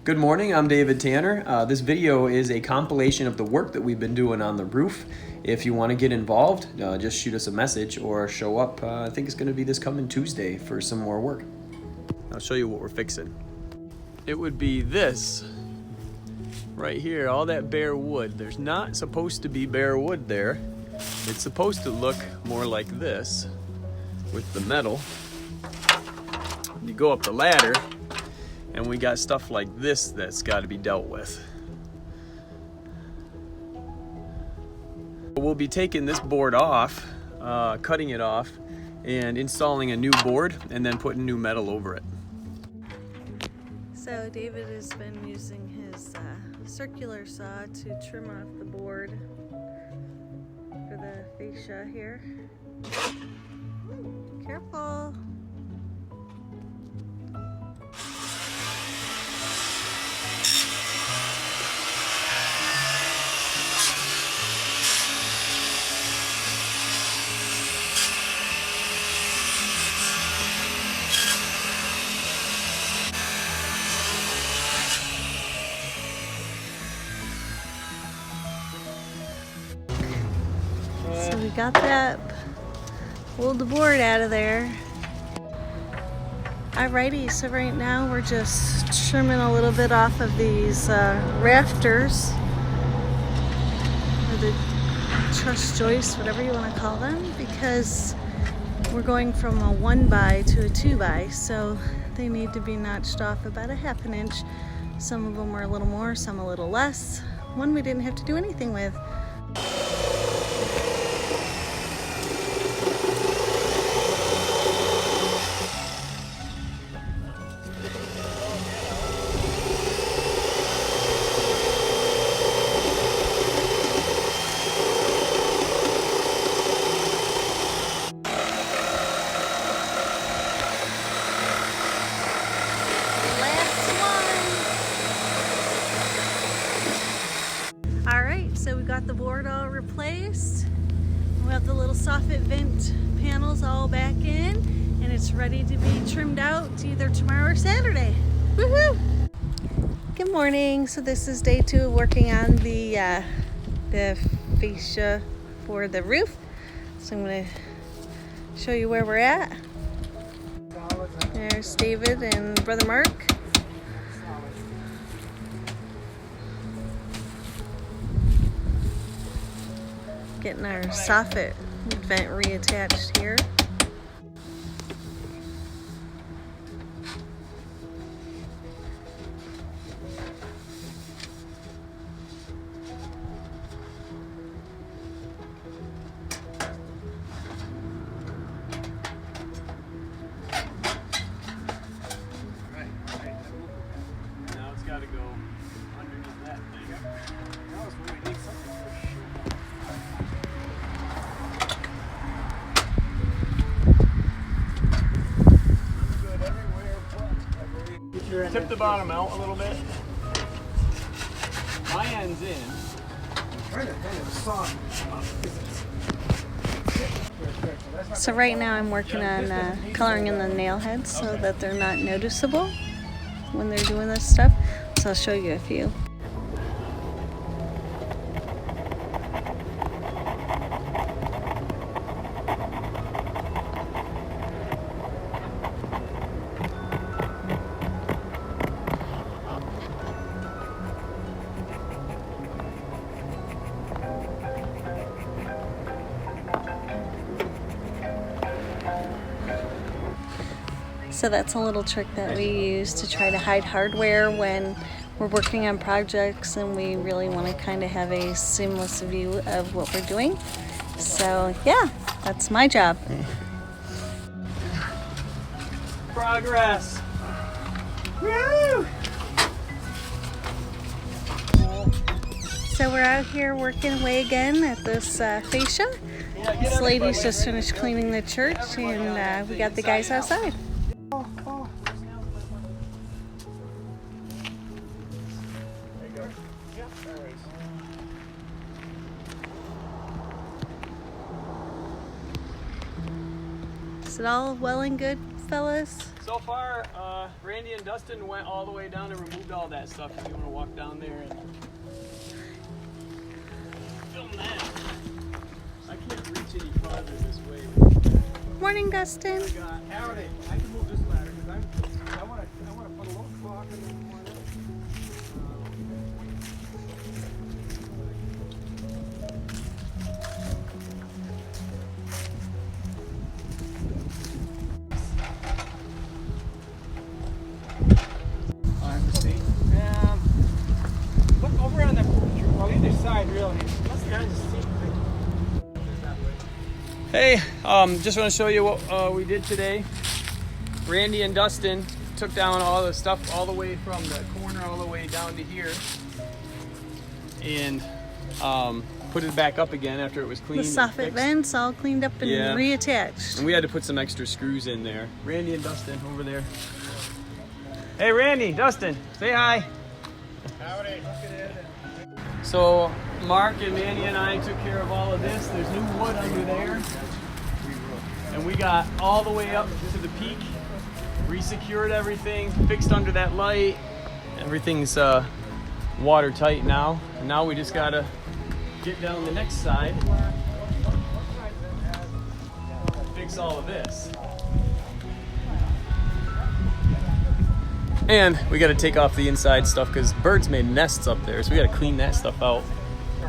Good morning, I'm David Tanner. This video is a compilation of the work that we've been doing on the roof. If you want to get involved, just shoot us a message or show up. I think it's going to be this coming Tuesday for some more work. I'll show you what we're fixing. It would be this right here, all that bare wood. There's not supposed to be bare wood there. It's supposed to look more like this with the metal. You go up the ladder and we got stuff like this that's got to be dealt with. We'll be taking this board off, cutting it off, and installing a new board and then putting new metal over it. So David has been using his circular saw to trim off the board for the fascia here. Careful! So we got that, pulled the board out of there. Alrighty, so right now we're just trimming a little bit off of these rafters, or the truss joists, whatever you want to call them, because we're going from a 1x to a 2x, so they need to be notched off about 1/2 inch. Some of them were a little more, some a little less. One we didn't have to do anything with. So we got the board all replaced. We got the little soffit vent panels all back in, and it's ready to be trimmed out either tomorrow or Saturday. Woohoo! Good morning. So this is day 2 of working on the fascia for the roof. So I'm going to show you where we're at. There's David and Brother Mark. Getting our soffit vent reattached here. Now it's got to go underneath that thing. That was where we need something for sure. Tip the bottom out a little bit. My end's in. So right now I'm working on coloring in the nail heads so that they're not noticeable when they're doing this stuff. So I'll show you a few. So that's a little trick that we use to try to hide hardware when we're working on projects and we really want to kind of have a seamless view of what we're doing. So yeah, that's my job. Progress! Woo! So we're out here working away again at this fascia. This lady's just finished cleaning the church, and we got the guys outside. Is it all well and good fellas? So far, Randy and Dustin went all the way down and removed all that stuff. If you want to walk down there and film that. I can't reach any farther this way. Morning, Dustin. Howdy. I can move this ladder because I want to put a little clock in the corner. Look over on the either side, really. That's kind of steep. Hey, just want to show you what we did today. Randy and Dustin took down all the stuff all the way from the corner all the way down to here and put it back up again after it was cleaned. The soffit vents all cleaned up and Yeah. reattached. And we had to put some extra screws in there. Randy and Dustin over there. Hey Randy, Dustin, say hi. Howdy. So Mark and Manny and I took care of all of this. There's new wood under there. And we got all the way up to the peak, re-secured everything, fixed under that light. Everything's watertight now. And now we just gotta get down the next side, fix all of this. And we gotta take off the inside stuff because birds made nests up there, so we gotta clean that stuff out.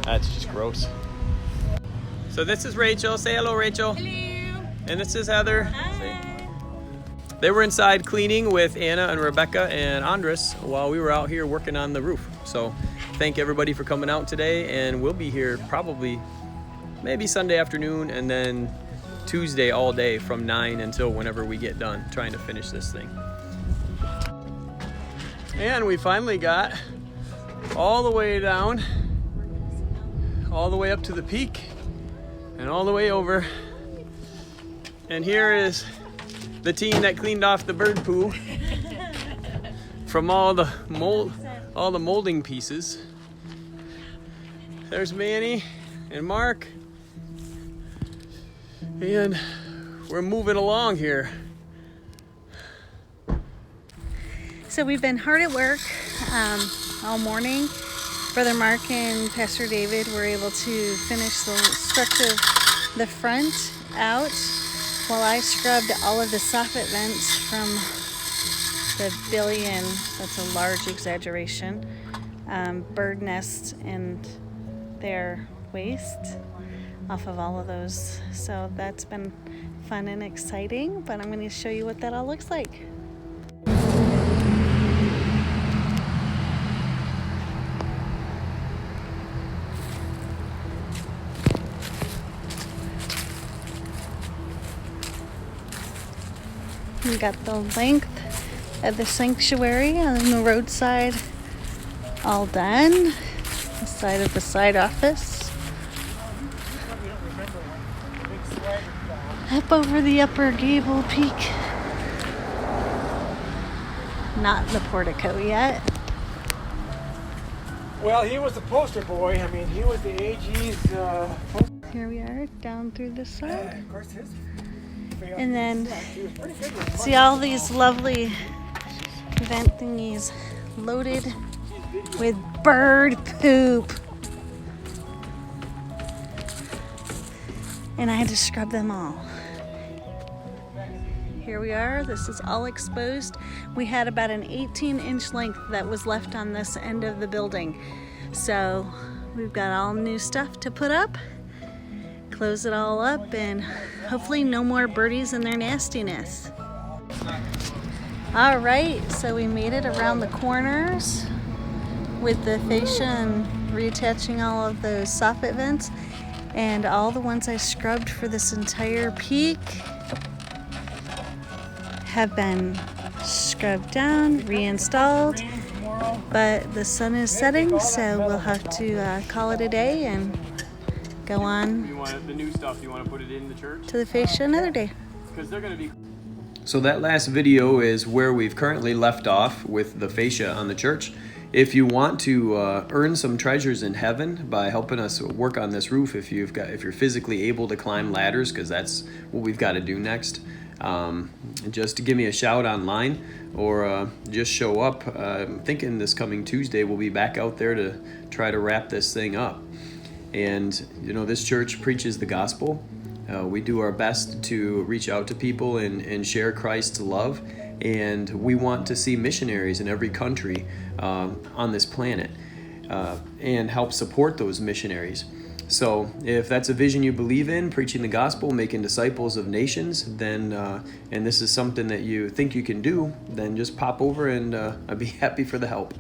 That's just gross. So this is Rachel. Say hello, Rachel. Hello. And this is Heather. Hi. They were inside cleaning with Anna and Rebecca and Andres while we were out here working on the roof. So thank everybody for coming out today, and we'll be here probably maybe Sunday afternoon and then Tuesday all day from 9 until whenever we get done trying to finish this thing. And we finally got all the way down, all the way up to the peak and all the way over. And here is the team that cleaned off the bird poo from all the molding pieces. There's Manny and Mark. And we're moving along here. So we've been hard at work all morning. Brother Mark and Pastor David were able to finish the structure of the front out while I scrubbed all of the soffit vents from the billion, that's a large exaggeration, bird nests and their waste off of all of those. So that's been fun and exciting, but I'm going to show you what that all looks like. We got the length of the sanctuary on the roadside all done. The side of the side office. Up over the upper gable peak. Not the portico yet. Well, he was the poster boy. I mean, he was the AG's poster. Here we are down through the side. Of course, his. And then He was pretty good with see all these lovely vent thingies loaded with bird poop. And I had to scrub them all. Here we are. This is all exposed. We had about an 18-inch length that was left on this end of the building. So we've got all new stuff to put up. Close it all up, and hopefully no more birdies and their nastiness. All right, so we made it around the corners with the fascia and reattaching all of those soffit vents, and all the ones I scrubbed for this entire peak have been scrubbed down, reinstalled, but the sun is setting, so we'll have to call it a day and go on You want the new stuff, you want to put it in the church? to the fascia another day. Because they're going to be... So that last video is where we've currently left off with the fascia on the church. If you want to earn some treasures in heaven by helping us work on this roof, if you're physically able to climb ladders, because that's what we've got to do next, just give me a shout online or just show up. I'm thinking this coming Tuesday we'll be back out there to try to wrap this thing up. And this church preaches the gospel. We do our best to reach out to people and share Christ's love, and we want to see missionaries in every country on this planet and help support those missionaries. So if that's a vision you believe in, preaching the gospel, making disciples of nations, then and this is something that you think you can do, then just pop over and I'd be happy for the help.